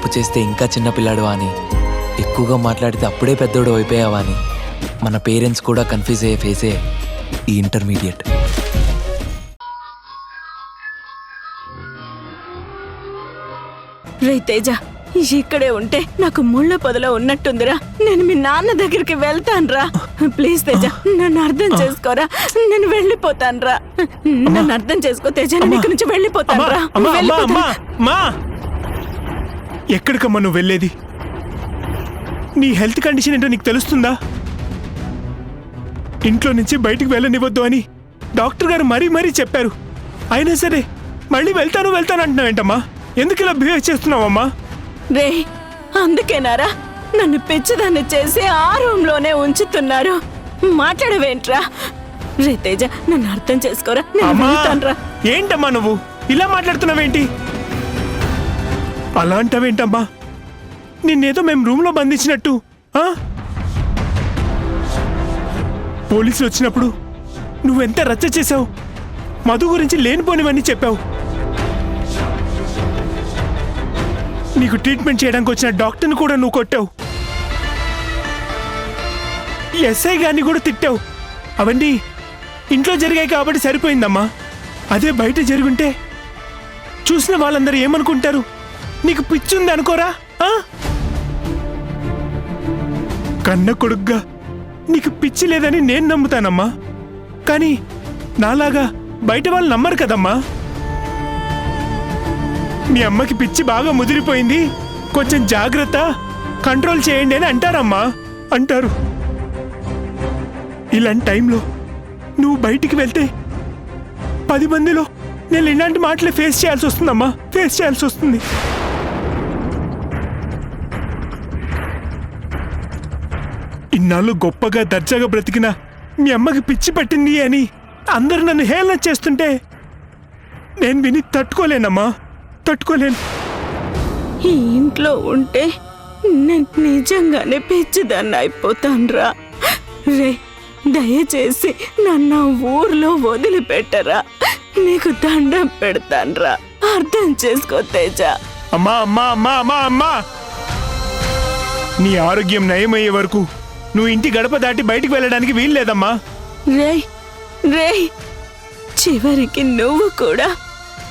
తప్పు చేస్తే ఇంకా చిన్నపిల్లాడువా అని, ఎక్కువగా మాట్లాడితే అప్పుడే పెద్దోడు అయిపోయావా అని మన పేరెంట్స్ కూడా కన్ఫ్యూజ్ అయ్యే ఫేసే ఈ ఇంటర్మీడియట్. రే తేజ, ఇక్కడే ఉంటే నాకు ముళ్ళ పొదలో ఉన్నట్టుందిరా. నేను మీ నాన్న దగ్గరికి వెళ్తాన్రా. ప్లీజ్ తేజ, నన్ను అర్థం చేసుకోరా. నేను వెళ్ళిపోతాన్రా. నన్ను అర్థం చేసుకో తేజ, నేను ఇక్కడి నుంచి వెళ్ళిపోతాన్రా. ఎక్కడికమ్మా నువ్వు వెళ్ళేది? నీ హెల్త్ కండిషన్ ఏంటో నీకు తెలుస్తుందా? ఇంట్లో నుంచి బయటికి వెళ్ళనివ్వద్దు అని డాక్టర్ గారు మరీ చెప్పారు. అయినా సరే మళ్ళీ వెళ్తాను అంటున్నావేంటమ్మా? ఎందుకు ఇలా బిహేవ్ చేస్తున్నావమ్మా? రే, అందుకేనారా నన్ను పిచ్చిదాన్ని చేసి ఆ రూమ్ లోనే ఉంచుతున్నారు. మాట్లాడవేంట్రా? రే తేజ, నన్ను అర్థం చేసుకోరా. నేను వెళ్తాన్రా. ఏంటమ్మా నువ్వు ఇలా మాట్లాడుతున్నావేంటి? అలా అంటావేంటమ్మా? నిన్నేదో మేము రూమ్లో బంధించినట్టు. పోలీసులు వచ్చినప్పుడు నువ్వెంత రచ్చ చేశావు. మధు గురించి లేనిపోనివన్నీ చెప్పావు. నీకు ట్రీట్మెంట్ చేయడానికి వచ్చిన డాక్టర్ని కూడా నువ్వు కొట్టావు. ఎస్ఐ గారిని కూడా తిట్టావు. అవన్నీ ఇంట్లో జరిగాయి కాబట్టి సరిపోయిందమ్మా. అదే బయట జరుగుంటే చూసిన వాళ్ళందరూ ఏమనుకుంటారు? నీకు పిచ్చుంది అనుకోరా? కన్న కొడుగ్గా నీకు పిచ్చి లేదని నేను నమ్ముతానమ్మా. కానీ నాలాగా బయట వాళ్ళు నమ్మరు కదమ్మా. మీ అమ్మకి పిచ్చి బాగా ముదిరిపోయింది, కొంచెం జాగ్రత్త, కంట్రోల్ చేయండి అని అంటారమ్మా. అంటారు. ఇలాంటి టైంలో నువ్వు బయటికి వెళ్తే 10 మందిలో నేను ఇలాంటి మాటలే ఫేస్ చేయాల్సి వస్తుందమ్మా. ఫేస్ చేయాల్సి వస్తుంది. ఇన్నాళ్ళు గొప్పగా దర్జాగా బ్రతికిన మీ అమ్మకి పిచ్చి పట్టింది అని అందరు నన్ను హేళన చేస్తుంటే నేను విని తట్టుకోలేనమ్మా. తట్టుకోలేను. ఈ ఇంట్లో ఉంటే నేను నిజంగానే పిచ్చిదాన్ని అయిపోతాన్రా. రే, దయచేసి నన్ను ఊర్లో వదిలిపెట్టరా. నీకు దండం పెడతాన్రా. అర్థం చేసుకో తేజ. అమ్మా అమ్మా అమ్మా అమ్మా అమ్మా, నీ ఆరోగ్యం నయమయ్యే వరకు నువ్వు ఇంటి గడప దాటి బయటికి వెళ్ళడానికి వీల్లేదమ్మా. రే, చివరికి నువ్వు కూడా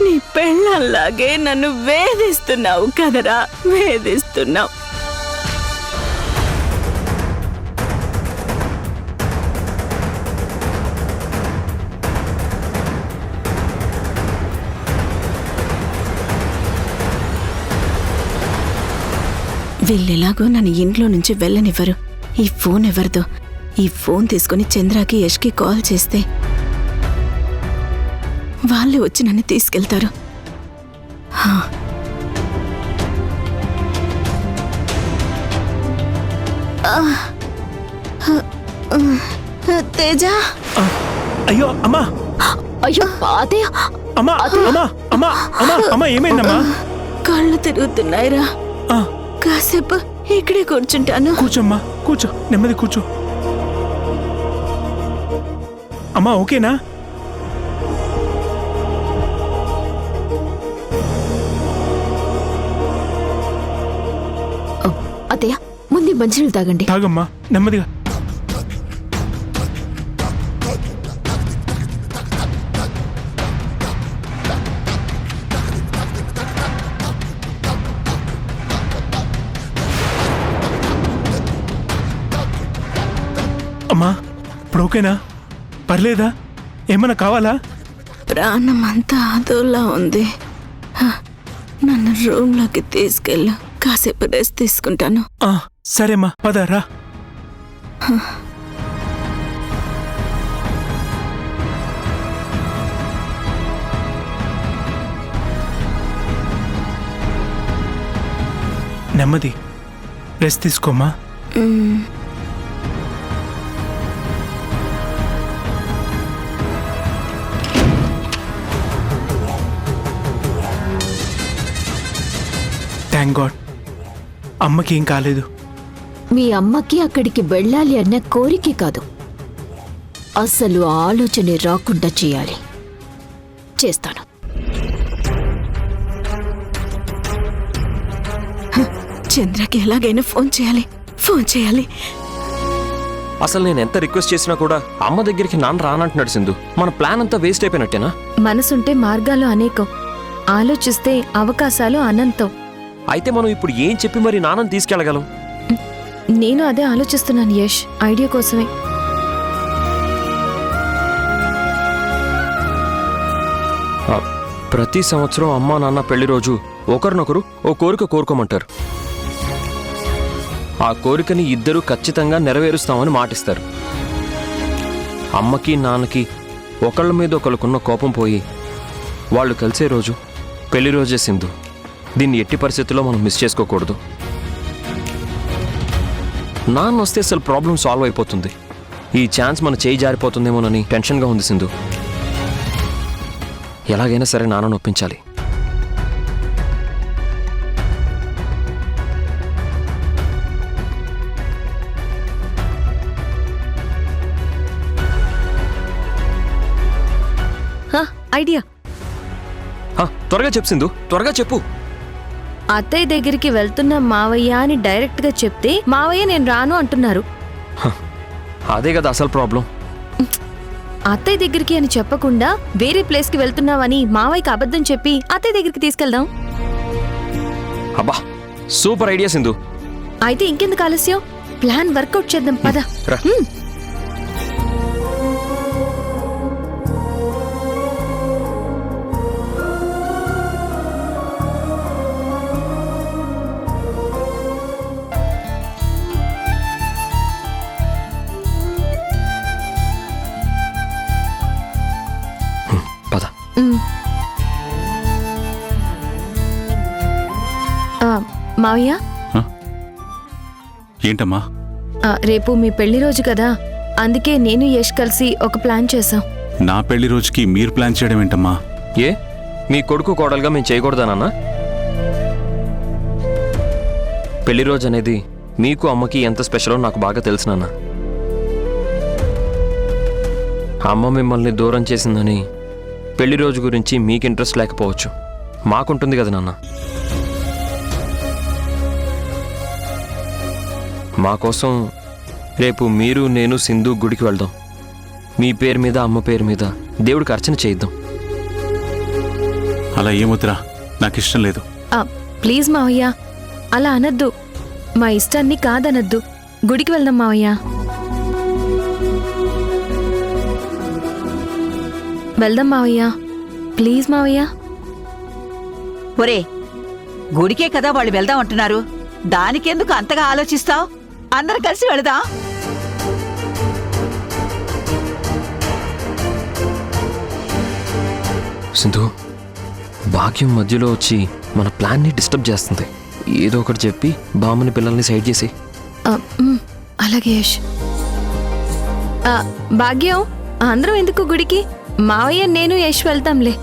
నీ పెళ్ళాలాగే నన్ను వేధిస్తున్నావు కదరా. వేధిస్తున్నావు. వీళ్ళెలాగో నన్ను ఇంట్లో నుంచి వెళ్ళనివ్వరు. ఈ ఫోన్ ఎవరిదో? ఈ ఫోన్ తీసుకుని చంద్రకి, యష్కి కాల్ చేస్తే వాళ్ళే వచ్చి నన్ను తీసుకెళ్తారు. తేజ, అయ్యో అమ్మా, అయ్యో అదే అమ్మా అమ్మా అమ్మా అమ్మా అమ్మా, ఏమైందమ్మా? కళ్ళు తిరుగుతున్నాయిరా. కాసేపు ఇక్కడే కూర్చుంటాను. కూర్చోమ్మా, కూర్చో, నెమ్మది కూర్చో. అమ్మా ఓకేనా? అత్తయ్య, ముందు మంచినీళ్ళు తాగండి. తాగమ్మా, నెమ్మదిగా. అమ్మా ఇప్పుడు ఓకేనా? పర్లేదా? ఏమన్నా కావాలా? ప్రాణం అంతా అదోలా ఉంది. నన్ను రూమ్లోకి తీసుకెళ్ళు. కాసేపు రెస్ట్ తీసుకుంటాను. సరేమ్మా, పదరా. నెమ్మది, రెస్ట్ తీసుకోమ్మా. థ్యాంక్ గాడ్, అమ్మకి ఏం కాలేదు. మీ అమ్మకి అక్కడికి వెళ్ళాలి అన్న కోరిక కాదు, అసలు ఆలోచనే రాకుండా చేయాలి. చేస్తాను. చంద్రకి ఎలాగైనా ఫోన్ చేయాలి. అసలు నేను ఎంత రిక్వెస్ట్ చేసినా కూడా అమ్మ దగ్గరికి నాన్న రానంటున్నాడు సింధు. మన ప్లాన్ అంతా వేస్ట్ అయిపోయినట్టేనా? మనసుంటే మార్గాలు అనేకం, ఆలోచిస్తే అవకాశాలు అనంతం. అయితే మనం ఇప్పుడు ఏం చెప్పి మరి నాన్నని తీసుకెళ్ళగలం? నేను అదే ఆలోచిస్తున్నాను యష్, ఐడియా కోసమే. ప్రతి సంవత్సరం అమ్మా నాన్న పెళ్లి రోజు ఒకరినొకరు ఓ కోరిక కోరుకోమంటారు. ఆ కోరికని ఇద్దరూ ఖచ్చితంగా నెరవేరుస్తామని మాటిస్తారు. అమ్మకి నాన్నకి ఒకళ్ళ మీద ఒకళ్ళకున్న కోపం పోయి వాళ్ళు కలిసే రోజు పెళ్లి రోజే సింధు. దీన్ని ఎట్టి పరిస్థితుల్లో మనం మిస్ చేసుకోకూడదు. నాన్న వస్తే అసలు ప్రాబ్లం సాల్వ్ అయిపోతుంది. ఈ ఛాన్స్ మన చేయి జారిపోతుందేమోనని టెన్షన్గా ఉంది సింధు. ఎలాగైనా సరే నాన్నను ఒప్పించాలి. ఐడియా. త్వరగా చెప్పు సింధు, త్వరగా చెప్పు. అత్తయ్య దగ్గరికి వెళ్తున్న మావయ్య అని డైరెక్ట్ గా చెప్తే మావయ్య నేను రాను అంటున్నారు. అదే కదా అసలు ప్రాబ్లం. అత్తయ్య దగ్గరికి అని చెప్పకుండా వేరే ప్లేస్ కి వెళ్తున్నావని మావయ్యకి అబద్ధం చెప్పి అత్తయ్య దగ్గరికి తీసుకెళ్దాం. అబ్బా సూపర్ ఐడియా సింధు. అయితే ఇంకెందుకు ఆలస్యం, ప్లాన్ వర్కౌట్ చేద్దాం పద. రా. పద. మావయ్య, ఏంటమ్మా? రేపు మీ పెళ్లి రోజు కదా, అందుకే నేను యష్ కలిసి ఒక ప్లాన్ చేశాం. నా పెళ్లి రోజుకి మీరు ప్లాన్ చేయడం ఏంటమ్మా? ఏ మీ కొడుకు కోడలుగా మేము చేయకూడదానన్నా? పెళ్లి రోజు అనేది మీకు అమ్మకి ఎంత స్పెషలో నాకు బాగా తెలుసు నాన్న. అమ్మ మిమ్మల్ని దూరం చేసిందని పెళ్లి రోజు గురించి మీకు ఇంట్రెస్ట్ లేకపోవచ్చు, మాకుంటుంది కదా నాన్న. మా కోసం రేపు మీరు నేను సింధు గుడికి వెళ్దాం. మీ పేరు మీద అమ్మ పేరు మీద దేవుడికి అర్చన చేయిద్దాం. అలా ఏమొద్దురా, నాకు ఇష్టం లేదు. ప్లీజ్ మావయ్య, అలా అనద్దు. మా ఇష్టాన్ని కాదనద్దు. గుడికి వెళ్దాం మావయ్య. వెళ్దాం మావయ్య, ప్లీజ్ మావయ్య. ఒరే, గుడికే కదా వాళ్ళు వెళ్దాం అంటున్నారు, దానికెందుకు అంతగా ఆలోచిస్తావు? అందరం కలిసి వెళదాం. సింధు, భాగ్యం మధ్యలో వచ్చి మన ప్లాన్ని డిస్టర్బ్ చేస్తుంది. ఏదో ఒకటి చెప్పి బామ్మని పిల్లల్ని సైడ్ చేసి. అలాగే యష్. భాగ్యం, అందరం ఎందుకు గుడికి? మావయ్య నేను యష్ వెళ్తాంలే.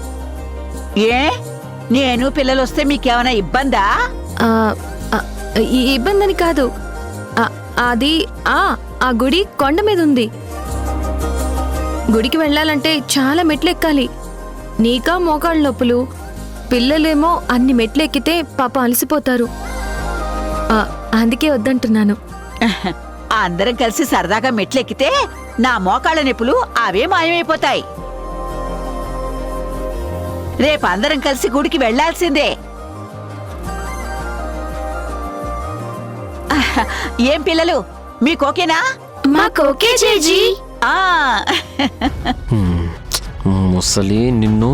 ఏ, నేను పిల్లలు వస్తే మీకేమైనా ఇబ్బందా? ఇబ్బందని కాదు, అది ఆ గుడి కొండ మీద ఉంది. గుడికి వెళ్ళాలంటే చాలా మెట్లు ఎక్కాలి. నీకా మోకాళ్ళ నొప్పులు, పిల్లలేమో అన్ని మెట్లు ఎక్కితే పాప అలసిపోతారు. అందుకే వద్దంటున్నాను. అందరం కలిసి సరదాగా మెట్లెక్కితే నా మోకాళ్ళ నొప్పులు అవే మాయమైపోతాయి. రేపు అందరం కలిసి గుడికి వెళ్లాల్సిందే. ఏం పిల్లలు, మీకోకేనా? మాకోకే చేజీ. ఆ ముసలి నిన్ను.